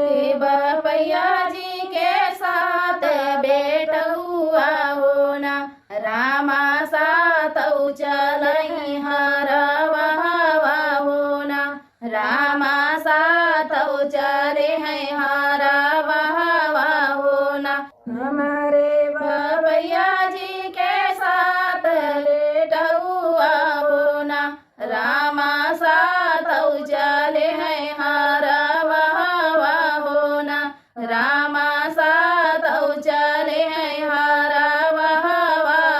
बपैया जी के साथ बेटुआ हो ना। रामा साथ चलई हरवा हो ना। रामा साथ चले हैं हरवा हो ना। हमारे बपैया जी के साथ बेटुआ हो ना। रामा साथ चले हैं हरवा हो ना। रामा साथ चले हैं हरवा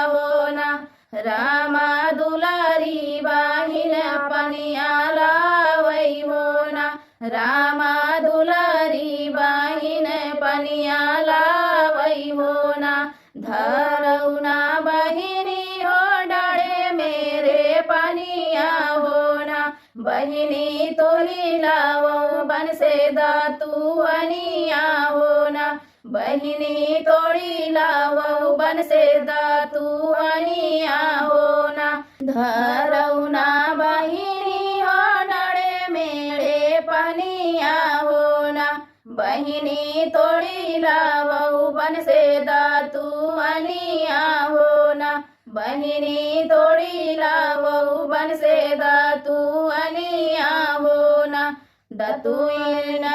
हो ना। रामा दुलारी बाहिन पनिया लावई हो ना। रामा दुलारी बाहिन पनिया लावई हो ना। धरौना बहिनी हो डाड़े मेरे पनिया हो ना। बहिनी तोही लावो बन से दातुअनिया हो ना। बहिनी तोड़ी लावो बन से दातुअनिया हो ना। धरौना बहिनी हो डाड़े मेरे पनिया हो ना। बहिनी तोड़ी लावो बन से दातुअनिया हो ना। बहिनी तोड़ी लावो बन से दातुअनिया हो ना। दतुइन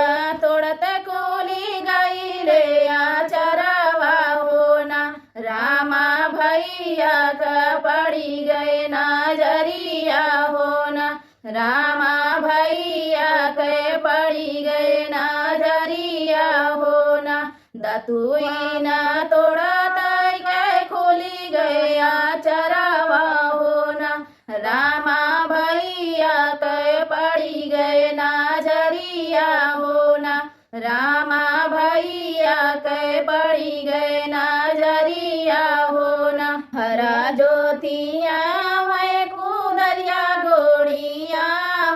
तोड़त कोली गईले आचरवा हो ना। रामा भैया का पड़ी गए नजरिया हो ना। रामा भैया के पड़ी गए नजरिया हो ना। दतुइन तोड़त के खोली गए आचरवा हो ना। रामा भैया के पड़ी गए नजरिया हो ना। रामा भैया के पड़ी गए नजरिया हो ना। हरा ज्योतिया मैं कुदरिया गोड़िया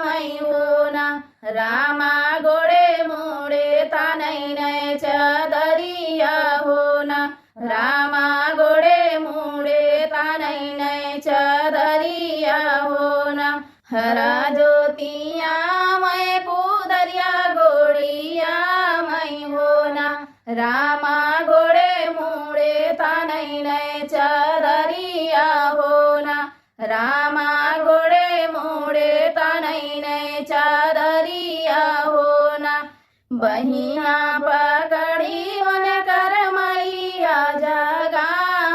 मैं हो ना। रामा गोड़े मोड़े तानई ने चदरिया हो ना। रामा गोड़े मोड़े तानई ने चदरिया हो ना। हरा ज्योतिया मैं कुदरिया गोड़िया मैं हो ना। रामा गोड़े मोड़े तानई ने चदरिया हो ना। रामा गोड़े मोड़े तानई ने चदरिया हो ना। बहिया पकड़ी वन कर मैया जगा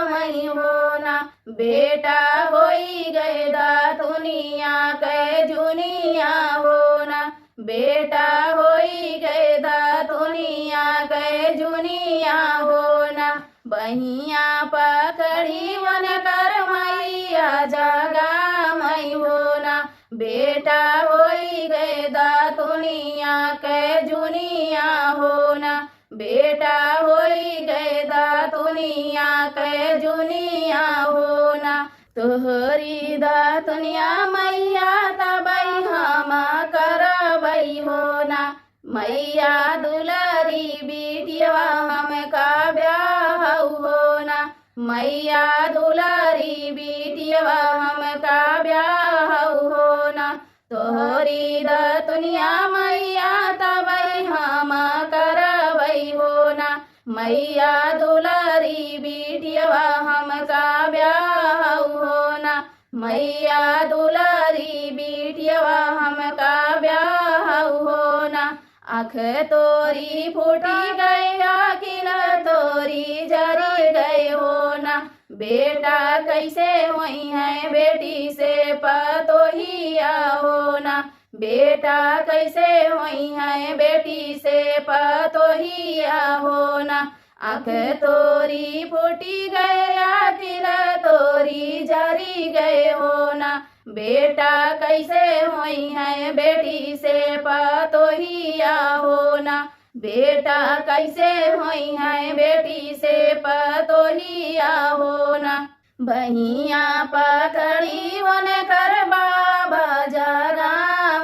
मई हो ना। बेटा होई गए दातुनिया के जुनिया हो ना। बेटा होई गए दातुनिया के जुनिया हो ना। बहिया पकड़ी वन कर मैया जगा मई हो ना। बेटा होई गए दातुनिया के जुनिया हो ना। बेटा होई गए दातुनिया के जुनिया हो ना। तोहरी दातुनिया मैया तबई हम करबई हो ना। मैया दुलारी बिटिया हम का ब्याह हो ना। मैया दुलारी बिटिया हम का ब्याह हो ना। तोहरी दातुनिया मैया तबई हम करबई हो ना। मैया दुलारी बिटिया हम का ब्याह हो ना। मैया दुलारी बिटिया हम का ब्याह हो ना। आँख तोरी फूटी गई आखिल तोरी जरी गए हो ना। बेटा कैसे हुई है बेटी से पतोहिया हो ना। बेटा कैसे हुई है बेटी से पतोहिया हो ना। आँख तोरी फूटी गए आखिल तोरी जरी गए हो ना। बेटा कैसे हुई है बेटी से पतोहिया हो ना। बेटा कैसे हुई है बेटी से पतोहिया हो ना। बहिया पकड़ी वन कर बाबा जगा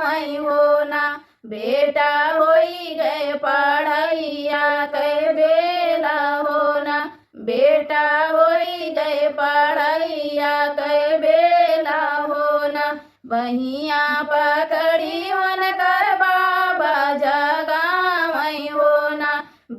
मई हो ना। बेटा होई गए पढ़ैया के बेला हो ना। बेटा होई गए पढ़ैया के बेला हो ना। बहिया पकड़ी वन कर बाबा जगा मई हो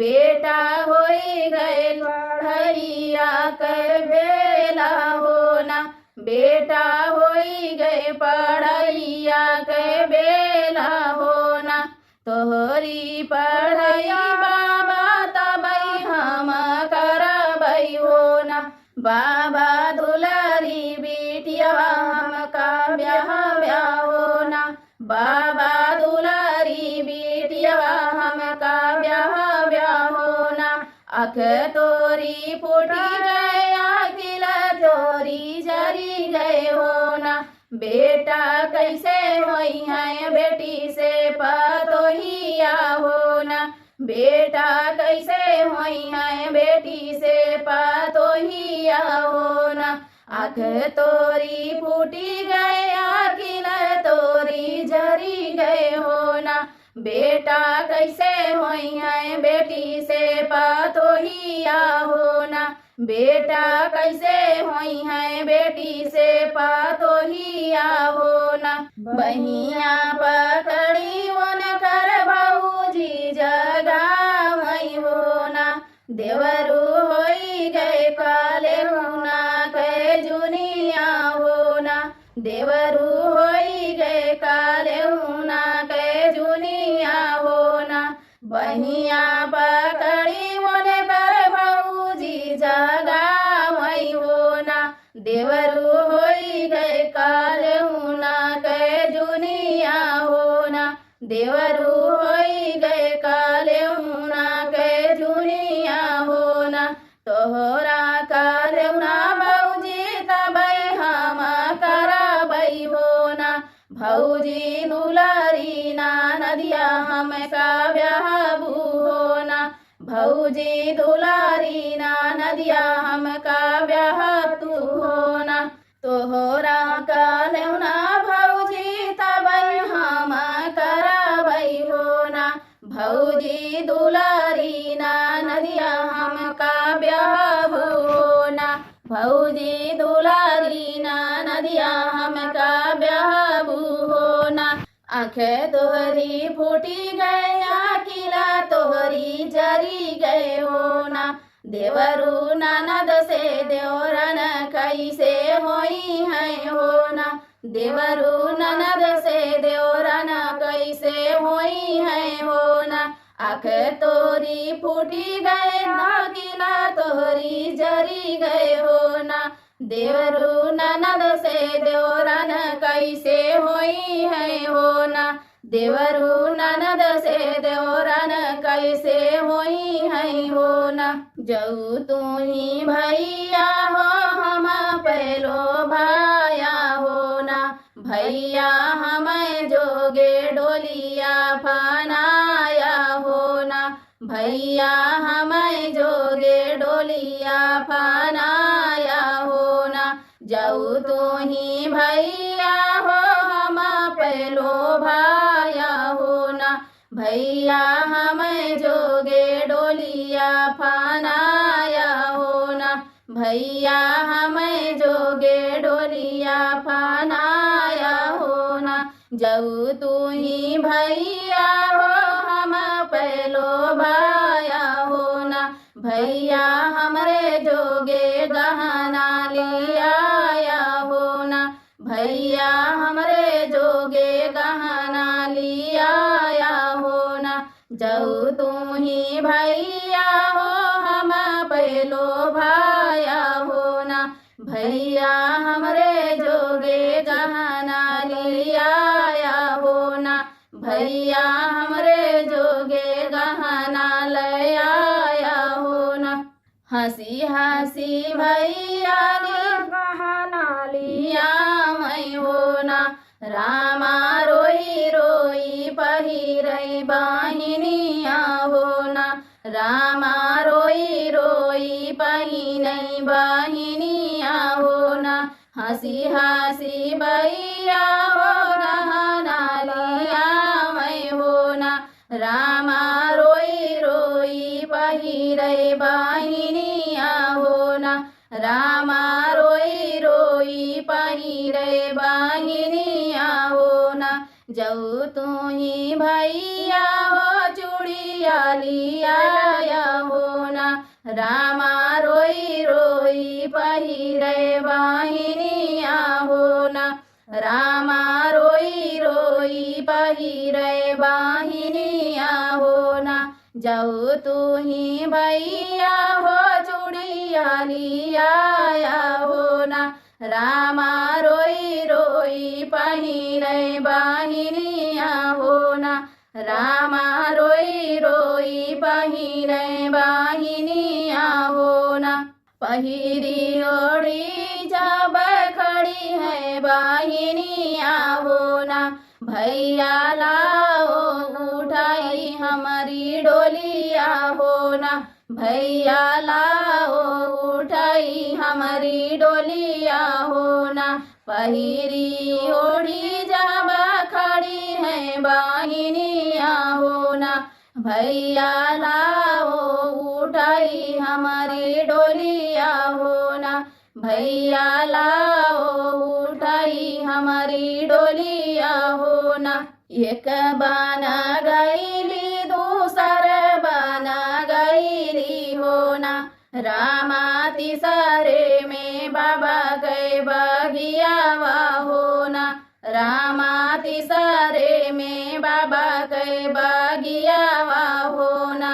बेटा होई गए पढ़ैया के बेला होना बेटा होई गए पढ़ैया के बेला होना तोहरी पढ़ाई बाबा तबै हम करबै होना बाबा दुलारी बिटिया हम का ब्याह ब्याह होना बाबा दुलारी बिटिया हम का ब्याह ब्याह होना अख तोरी फूटी गए अखिल तोरी जरी गए होना बेटा कैसे होई है बेटी से पतोहिया होना बेटा कैसे होई है बेटी से पतोहिया होना आँख तोरी फूटी गए अखिल तोरी जरी गए होना बेटा कैसे होई है बेटी से पतोहिया होना बेटा कैसे होई है बेटी से पतोहिया होना बहिया पकड़ी वन कर भौजी जगावई होना देवरू होई गए काले होना के जुनिया होना देवरू होई गए काले होना के जुनिया होना बहिया पकड़ी वन कर भौजी जगावई होना देवरू होई गए काले होना के जुनिया होना देवरू होई गए काले होना के जुनिया होना तोहरा काले होना भौजी तबै हम करबै होना भौजी दुलारी ना नदिया हम का ब्याह होना भौजी दुलारी ना नदिया हम का ब्याह तू होना तोहरा काले होना भौजी तबै हम करबै होना भौजी दुलारी ना नदिया हम का ब्याह होना भौजी दुलारी ना नदिया हम का ब्याह होना आँख तोहरी फूटी गए अखिला तोहरी जरी गए होना देवरू ननद से देवरन कैसे होई है होना देवरू ननद से देवरन कैसे होई है होना आँख तोरी फूटी गए अखिला तोहरी जरी गए होना देवरू ननद से देवरन कैसे होई है होना देवरू ननद से देवरन कैसे होई है होना जऊ तू ही भैया हो हम पहलो भाया होना भैया हमें जोगे डोलिया फनाया होना भैया हमें जोगे डोलिया फनाया होना जाऊ तू ही भैया हो हम पहलो भाया होना भैया हमें जोगे डोलिया फनाया होना भैया हमें जोगे डोलिया फनाया होना जाऊ तू ही भैया हो हम पहलो भाया होना भैया हमरे जोगे गहना लिया होना भैया हमरे जोगे गहना लिया होना जाऊ तू ही भैया हो हम पहलो भाया होना भैया हमरे जोगे गहना लिया होना भैया हमरे जोगे गहना लया होना हंसी हंसी भैया ने गहना लिया मैं होना रामा रोई रोई पहिरई बहिनिया होना रामा रोई रोई पहिनई बहिनिया होना हंसी हंसी भैया हो गहना लिया मैं होना रामा रोई रोई पहिरई बहिनिया होना रामा रोई रोई पहिरई बहिनिया होना जाऊ तू ही भैया हो चूड़िया लिया रामा रोई रोई पहिरे बहिनिया होना, रामा रोई रोई पहिरे बहिनिया होना। जाऊ तू ही भैया हो चूड़िया लिया होना, रामा रोई रोई पहिरे बहिनिया होना, रामा रोई रोई पहिरे बहिनिया होना। पहिरी ओढ़ी जब खड़ी है बहिनिया होना, भैया लाओ उठाई हमारी डोलिया होना, भैया लाओ उठाई हमारी डोलिया होना। पहिरी ओढ़ी जब खड़ी है बहिनिया होना, भैया लाओ उठाई हमारी डोलिया होना, भैया लाओ उठाई हमारी डोलिया होना। एक बना गईली दूसर बना गईली होना, रामा तीसरे में बाबा के बगियावा होना, रामा तीसरे में बाबा के बगियावा होना।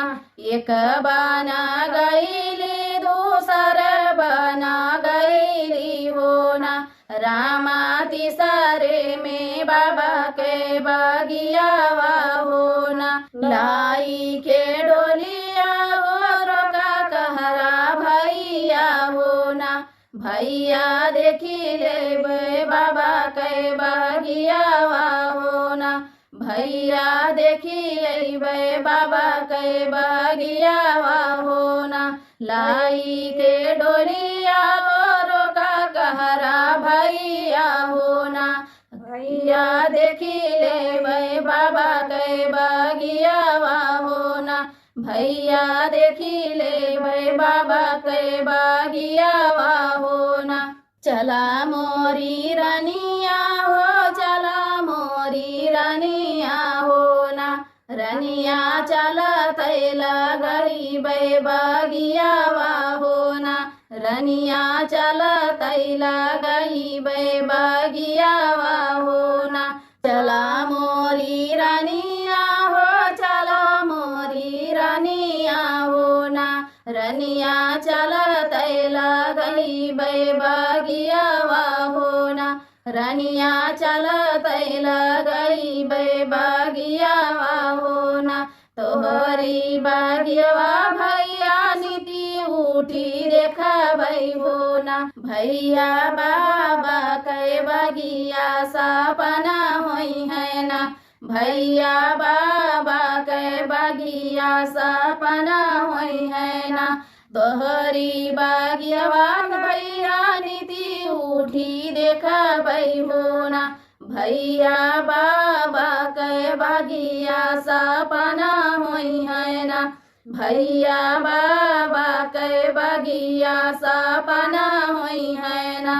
एक बना गईली दूसर बना गईली होना, रामा तीसरे में बाबा के बगियावा होना। लाई के डोलिया हो रोका कहरा भैया होना, भैया देखी ले बाबा के बगियावा होना, भैया देखी ले बाबा के बगियावा होना। लाई के डोलिया हो रोका कहरा भैया होना, भैया देखी ले बाबा के बगियावा होना, भैया देखी ले बाबा के बगियावा होना। चला मोरी रनिया हो, चला मोरी रनिया होना, रनिया चला तैला गई बगियावा होना, रनिया चला तैला गई बगियावा होना। चला मोरी रनिया हो, चला मोरी रनिया होना, रनिया चला तैला गई बगियावा होना, रनिया चला तैला गई बगियावा होना। तोहरी बगियावा भैया नीति उठी देखा भई होना, भैया बाबा के बगिया सपना होई है ना, भैया बाबा के बगिया सपना होई है ना। तोहरी बगियावा भैया नीति उठी देखा भई होना, भैया बाबा के बगिया सपना होई है ना, भैया बाबा के बगिया सपना होई है ना।